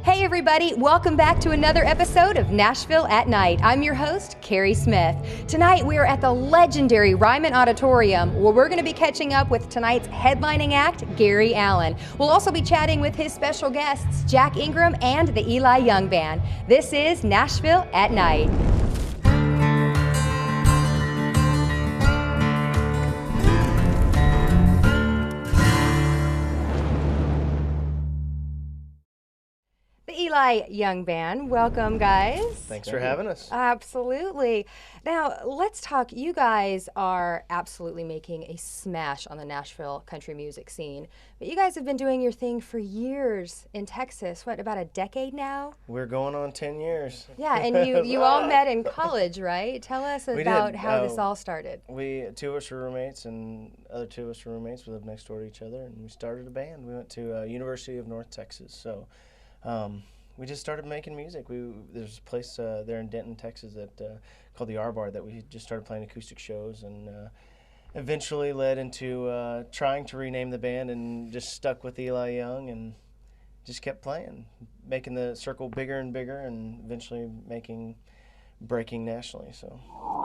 Hey everybody, welcome back to another episode of Nashville at Night. I'm your host, Carrie Smith. Tonight we are at the legendary Ryman Auditorium where we're going to be catching up with tonight's headlining act, Gary Allan. We'll also be chatting with his special guests, Jack Ingram and the Eli Young Band. This is Nashville at Night. Eli Young Band, welcome guys. Thanks for having us. Absolutely. Now let's talk. You guys are absolutely making a smash on the Nashville country music scene. But you guys have been doing your thing for years in Texas. What, about a decade now? We're going on 10 years. Yeah, and you all met in college, right? Tell us about how this all started. Two of us were roommates, and other two of us were roommates. We lived next door to each other, and we started a band. We went to University of North Texas. So. We just started making music. There's a place there in Denton, Texas, that called the R Bar that we just started playing acoustic shows, and eventually led into trying to rename the band, and just stuck with Eli Young and just kept playing, making the circle bigger and bigger, and eventually breaking nationally. So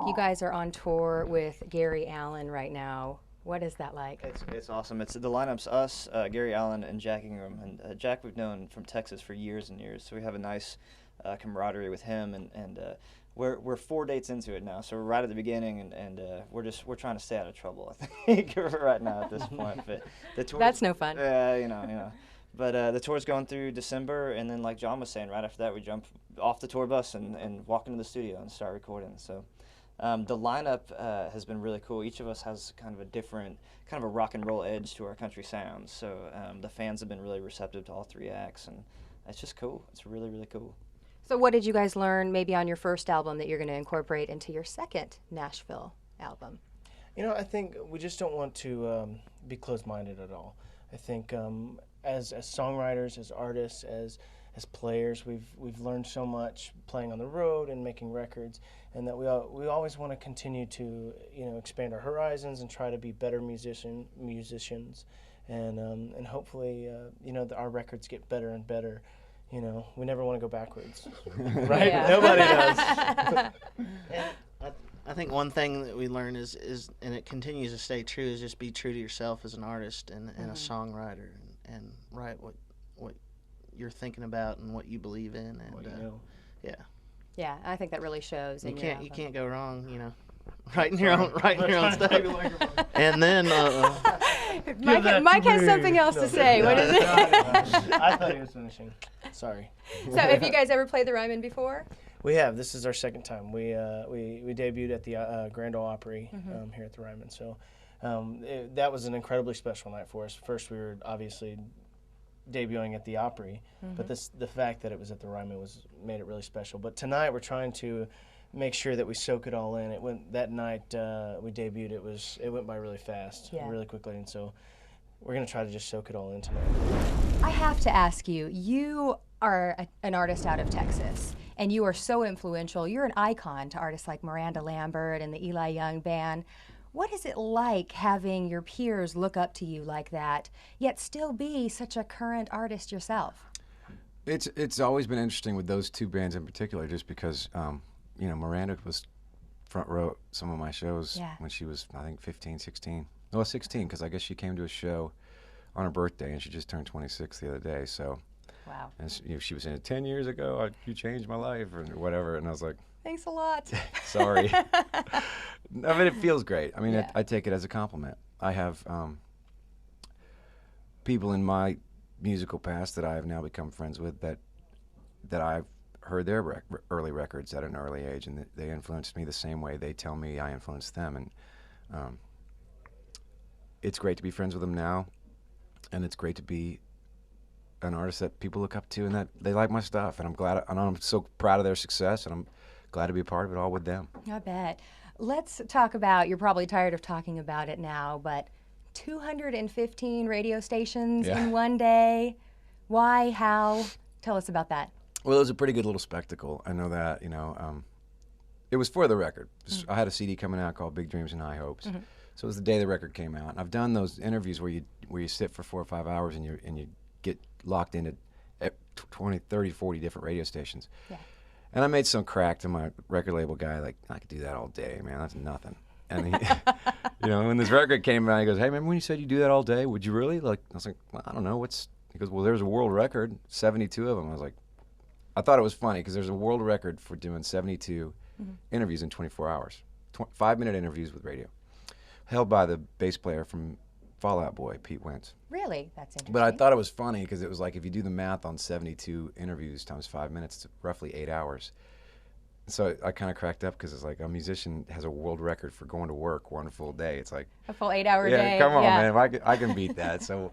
you guys are on tour with Gary Allan right now. What is that like? It's awesome. The lineup's us, Gary Allan, and Jack Ingram. And Jack we've known from Texas for years and years, so we have a nice camaraderie with him. And we're 4 dates into it now, so we're right at the beginning, and we're trying to stay out of trouble, I think, right now at this point. But the tour, that's no fun. Yeah, you know. But the tour's going through December, and then like John was saying, right after that we jump off the tour bus and walk into the studio and start recording. So. The lineup has been really cool. Each of us has kind of a rock and roll edge to our country sounds. So the fans have been really receptive to all three acts, and it's just cool. It's really, really cool. So what did you guys learn maybe on your first album that you're going to incorporate into your second Nashville album? You know, I think we just don't want to be closed-minded at all. I think as songwriters, as artists, as players, we've learned so much playing on the road and making records, and that we always want to continue to expand our horizons and try to be better musicians, and hopefully our records get better and better. You know, we never want to go backwards, right? Yeah. Nobody does. I think one thing that we learn is and it continues to stay true, is just be true to yourself as an artist and a songwriter, and write what you're thinking about and what you believe in, and Yeah, I think that really shows. You can't go wrong, writing your own stuff. And then Mike has something else to say. What is it? I thought he was finishing. Sorry. So, have you guys ever played the Ryman before? We have. This is our second time. We debuted at the Grand Ole Opry here at the Ryman. So that was an incredibly special night for us. First, we were obviously debuting at the Opry, but the fact that it was at the Ryman made it really special. But tonight we're trying to make sure that we soak it all in. That night we debuted. It went by really fast, really quickly, and so we're gonna try to just soak it all in tonight. I have to ask you. You are an artist out of Texas, and you are so influential. You're an icon to artists like Miranda Lambert and the Eli Young Band. What is it like having your peers look up to you like that, yet still be such a current artist yourself? It's always been interesting with those two bands in particular, just because Miranda was front row some of my shows when she was, I think, 15, 16. Well, 16, because I guess she came to a show on her birthday, and she just turned 26 the other day. So, wow. And she was saying, 10 years ago, you changed my life, or whatever, and I was like, thanks a lot. Sorry. I mean, it feels great. I mean, I take it as a compliment. I have people in my musical past that I have now become friends with that I've heard their early records at an early age, and they influenced me the same way they tell me I influenced them. And it's great to be friends with them now, and it's great to be an artist that people look up to and that they like my stuff. And I'm so proud of their success, and I'm glad to be a part of it all with them. I bet. Let's talk about, you're probably tired of talking about it now, but 215 radio stations in one day. Why? How? Tell us about that. Well, it was a pretty good little spectacle. I know that, it was for the record. I had a CD coming out called Big Dreams and High Hopes. So it was the day the record came out. And I've done those interviews where you sit for 4 or 5 hours and you get locked into 20, 30, 40 different radio stations. Yeah. And I made some crack to my record label guy, like, I could do that all day, man. That's nothing. And he, when this record came out, he goes, hey, remember when you said you do that all day? Would you really? Like, I was like, well, I don't know. He goes, well, there's a world record, 72 of them. I was like, I thought it was funny because there's a world record for doing 72 interviews in 24 hours, 5-minute interviews with radio, held by the bass player from Fall Out Boy, Pete Wentz. Really? That's interesting. But I thought it was funny because it was like, if you do the math on 72 interviews times 5 minutes, it's roughly 8 hours. So I kind of cracked up because it's like a musician has a world record for going to work one full day. It's like a full 8-hour day. Come on, man. I can beat that. So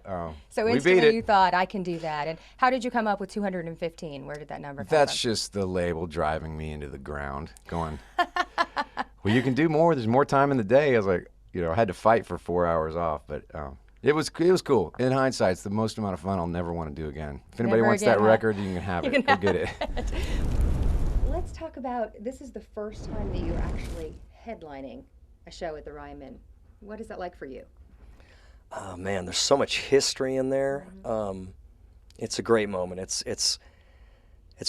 so we beat instantly it. you thought, I can do that. And how did you come up with 215? Where did that number come from? That's just the label driving me into the ground, going, well, you can do more. There's more time in the day. I was like, I had to fight for 4 hours off, but it was cool. In hindsight, it's the most amount of fun I'll never want to do again. If anybody Never wants again, that huh? record, you can have it. Go get it. Let's talk about, this is the first time that you're actually headlining a show at the Ryman. What is that like for you? Oh man, there's so much history in there. It's a great moment. It's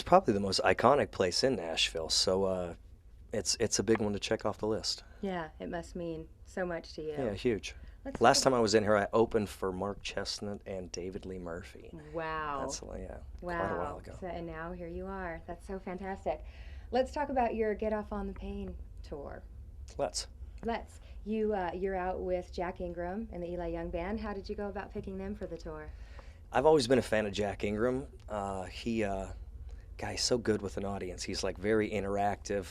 probably the most iconic place in Nashville. So it's a big one to check off the list. Yeah, it must mean so much to you. Yeah, huge. Let's Last talk- time I was in here, I opened for Mark Chestnut and David Lee Murphy. Wow. That's quite a while ago. So, and now here you are. That's so fantastic. Let's talk about your Get Off on the Pain tour. Let's. You're out with Jack Ingram and the Eli Young Band. How did you go about picking them for the tour? I've always been a fan of Jack Ingram. He's so good with an audience. He's like very interactive.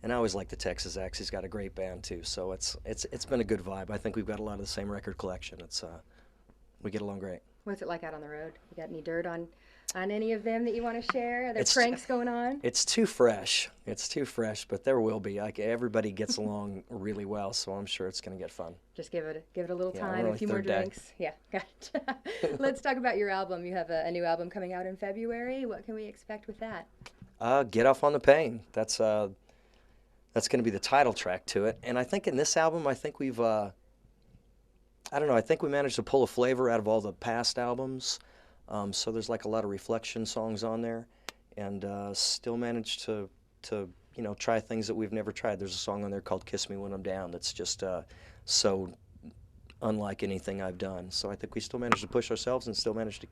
And I always like the Texas X. He's got a great band too. So it's been a good vibe. I think we've got a lot of the same record collection. We get along great. What's it like out on the road? You got any dirt on any of them that you want to share? Are there It's- pranks going on? It's too fresh. But there will be. Like everybody gets along really well, so I'm sure it's going to get fun. Just give it a little Yeah, time, we're a on few more third day. drinks. Yeah, got it. Let's talk about your album. You have a new album coming out in February. What can we expect with that? Get Off on the Pain. That's going to be the title track to it. And I think in this album, I think we've I don't know. I think we managed to pull a flavor out of all the past albums. So there's like a lot of reflection songs on there, and still managed to try things that we've never tried. There's a song on there called "Kiss Me When I'm Down" that's just so unlike anything I've done. So I think we still managed to push ourselves and still managed to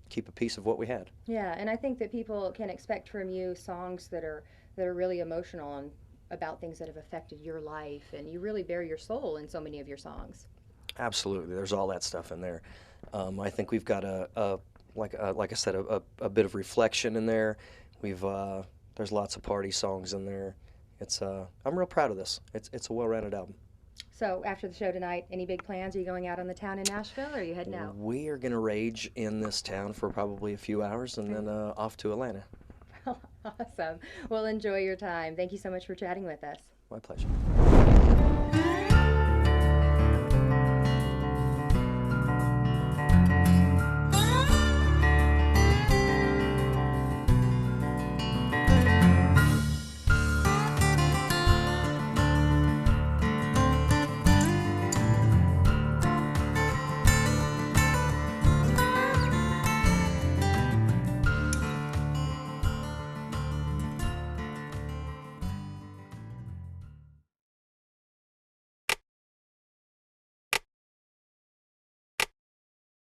keep a piece of what we had. Yeah, and I think that people can expect from you songs that are really emotional and about things that have affected your life, and you really bare your soul in so many of your songs. Absolutely, there's all that stuff in there. I think we've got like I said, a bit of reflection in there. There's lots of party songs in there. I'm real proud of this. It's a well-rounded album. So after the show tonight, any big plans? Are you going out on the town in Nashville, or are you heading out? We are going to rage in this town for probably a few hours and then off to Atlanta. Awesome. Well, enjoy your time. Thank you so much for chatting with us. My pleasure.